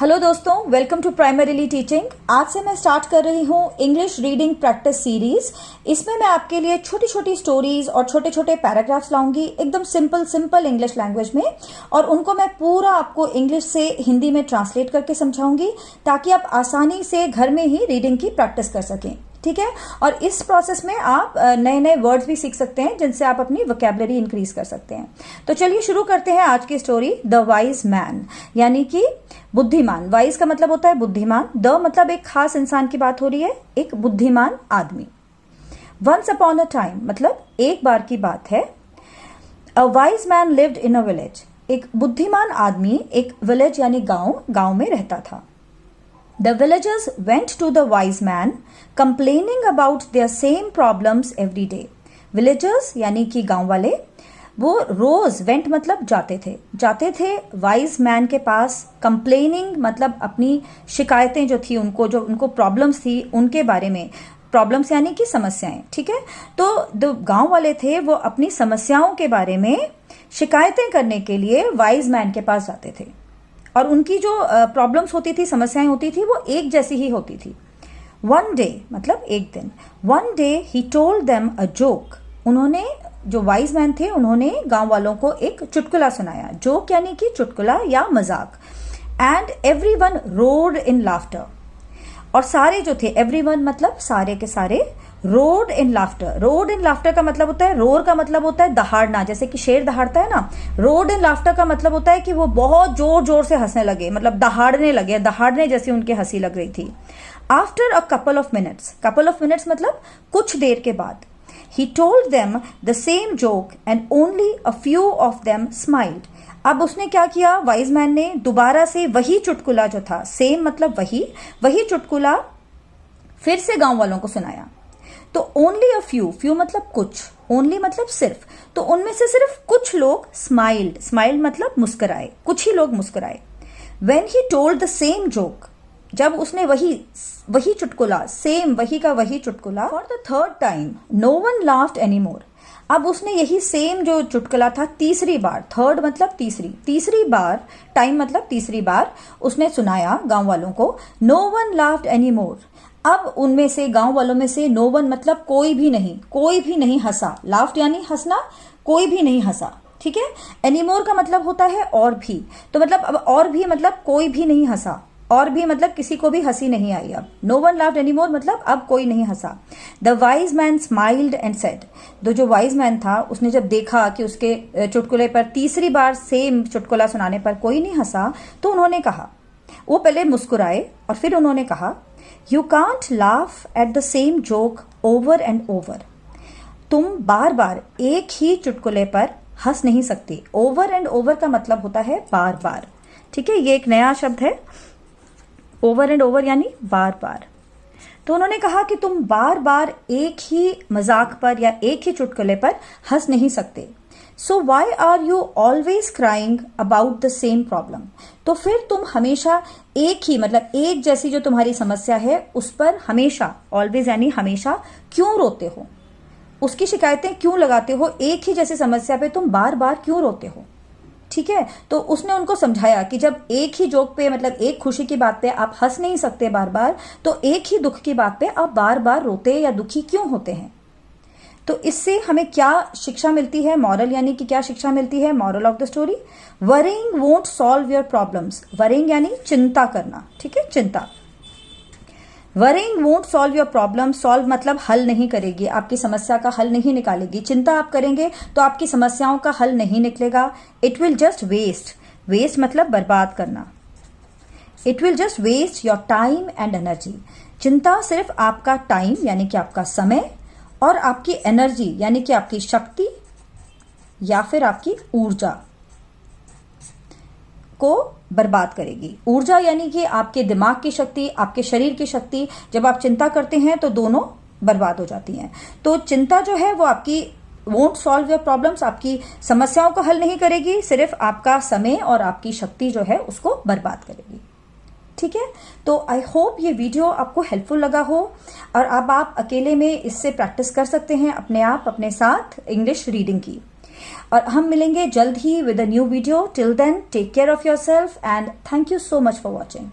Hello दोस्तों, welcome to primarily teaching. आज से मैं स्टार्ट कर रही हूँ इंग्लिश रीडिंग प्रैक्टिस सीरीज। इसमें मैं आपके लिए छोटी छोटी स्टोरीज और छोटे छोटे पैराग्राफ्स लाऊंगी एकदम सिंपल इंग्लिश लैंग्वेज में, और उनको मैं पूरा आपको इंग्लिश से हिंदी में ट्रांसलेट करके समझाऊंगी ताकि आप आसानी से घर में ही रीडिंग की प्रैक्टिस कर सकें। ठीक है, और इस प्रोसेस में आप नए नए वर्ड्स भी सीख सकते हैं जिनसे आप अपनी वोकैबुलरी इंक्रीज कर सकते हैं। तो चलिए शुरू करते हैं आज की स्टोरी, द वाइज मैन, यानी कि बुद्धिमान। वाइज का मतलब होता है बुद्धिमान, द मतलब एक खास इंसान की बात हो रही है, एक बुद्धिमान आदमी। वंस अपॉन अ टाइम मतलब एक बार की बात है। A wise man lived in a village, एक बुद्धिमान आदमी एक विलेज यानी गांव में रहता था। The villagers went to the wise man, complaining about their same problems every day. Villagers यानी कि गांव वाले, वो रोज went मतलब जाते थे wise man के पास। complaining मतलब अपनी शिकायतें जो थी उनको प्रॉब्लम्स थी उनके बारे में, प्रॉब्लम्स यानी कि समस्याएं। ठीक है, तो जो गांव वाले थे वो अपनी समस्याओं के बारे में शिकायतें करने के लिए वाइज मैन के पास जाते थे, और उनकी जो प्रॉब्लम्स होती थी, समस्याएं होती थी, वो एक जैसी ही होती थी। वन डे मतलब एक दिन, one day he told them a joke, उन्होंने जो वाइज मैन थे उन्होंने गांव वालों को एक चुटकुला सुनाया। जोक यानी कि चुटकुला या मजाक। And everyone road in laughter, और सारे जो थे, एवरीवन मतलब सारे के सारे, रोड इन लाफ्टर। रोड इन लाफ्टर का मतलब होता है, रोर का मतलब होता है दहाड़ना, जैसे कि शेर दहाड़ता है ना। रोड इन लाफ्टर का मतलब होता है कि वो बहुत जोर जोर से हंसने लगे, मतलब दहाड़ने लगे, दहाड़ने जैसी उनकी हंसी लग रही थी। After a couple of minutes मतलब कुछ देर के बाद, he told them the same joke and only a few of them smiled. अब उसने क्या किया, वाइज मैन ने दोबारा से वही चुटकुला जो था, सेम मतलब वही चुटकुला फिर से गांव वालों को सुनाया। तो ओनली अ फ्यू मतलब कुछ, ओनली मतलब सिर्फ, तो उनमें से सिर्फ कुछ लोग स्माइल्ड मतलब मुस्कुराए, कुछ ही लोग मुस्कुराए। When he told the same joke, जब उसने वही चुटकुला, सेम वही का वही चुटकुला, for the third time no one laughed any more. अब उसने यही सेम जो चुटकुला था तीसरी बार, थर्ड मतलब तीसरी बार, टाइम मतलब तीसरी बार उसने सुनाया गांव वालों को। No one laughed any more, अब उनमें से, गांव वालों में से, नो वन मतलब कोई भी नहीं हंसा। लाफ्ट यानी हंसना, कोई भी नहीं हंसा। ठीक है, एनीमोर का मतलब होता है और भी, तो मतलब अब और भी मतलब कोई भी नहीं हंसा, और भी मतलब किसी को भी हंसी नहीं आई। अब नो वन लाफ्ड एनीमोर मतलब अब कोई नहीं हंसा। The wise man smiled and said, जो वाइज मैन था उसने जब देखा कि उसके चुटकुले पर तीसरी बार सेम चुटकुला सुनाने पर कोई नहीं हंसा, तो उन्होंने कहा, वो पहले मुस्कुराए और फिर उन्होंने कहा, you can't laugh at the same joke over and over. तुम बार बार एक ही चुटकुले पर हंस नहीं सकते। ओवर एंड ओवर का मतलब होता है बार बार। ठीक है, ये एक नया शब्द है, ओवर एंड ओवर यानी बार बार। तो उन्होंने कहा कि तुम बार बार एक ही मजाक पर या एक ही चुटकुले पर हंस नहीं सकते। So why are you always crying about the same problem, तो फिर तुम हमेशा एक ही, मतलब एक जैसी जो तुम्हारी समस्या है उस पर हमेशा, ऑलवेज यानी हमेशा, क्यों रोते हो, उसकी शिकायतें क्यों लगाते हो, एक ही जैसी समस्या पे तुम बार बार क्यों रोते हो। ठीक है, तो उसने उनको समझाया कि जब एक ही जोक पे, मतलब एक खुशी की बात पे आप हंस नहीं सकते बार बार, तो एक ही दुख की बात पे आप बार बार रोते या दुखी क्यों होते हैं। तो इससे हमें क्या शिक्षा मिलती है, मॉरल यानी कि क्या शिक्षा मिलती है, moral of the story, worrying won't solve your problems. Worrying यानी चिंता करना। ठीक है, चिंता। Worrying won't solve your problem, solve मतलब हल नहीं करेगी, आपकी समस्या का हल नहीं निकालेगी। चिंता आप करेंगे तो आपकी समस्याओं का हल नहीं निकलेगा। इट विल जस्ट वेस्ट मतलब बर्बाद करना। It will just waste your time and energy. चिंता सिर्फ आपका टाइम यानी कि आपका समय और आपकी एनर्जी यानी कि आपकी शक्ति या फिर आपकी ऊर्जा को बर्बाद करेगी। ऊर्जा यानी कि आपके दिमाग की शक्ति, आपके शरीर की शक्ति, जब आप चिंता करते हैं तो दोनों बर्बाद हो जाती हैं। तो चिंता जो है वो आपकी वोंट सॉल्व योर प्रॉब्लम्स, आपकी समस्याओं को हल नहीं करेगी, सिर्फ आपका समय और आपकी शक्ति जो है उसको बर्बाद करेगी। ठीक है, तो आई होप ये वीडियो आपको हेल्पफुल लगा हो, और अब आप अकेले में इससे प्रैक्टिस कर सकते हैं अपने आप, अपने साथ इंग्लिश रीडिंग की। और हम मिलेंगे जल्द ही with a new video. Till then take care of yourself and thank you so much for watching.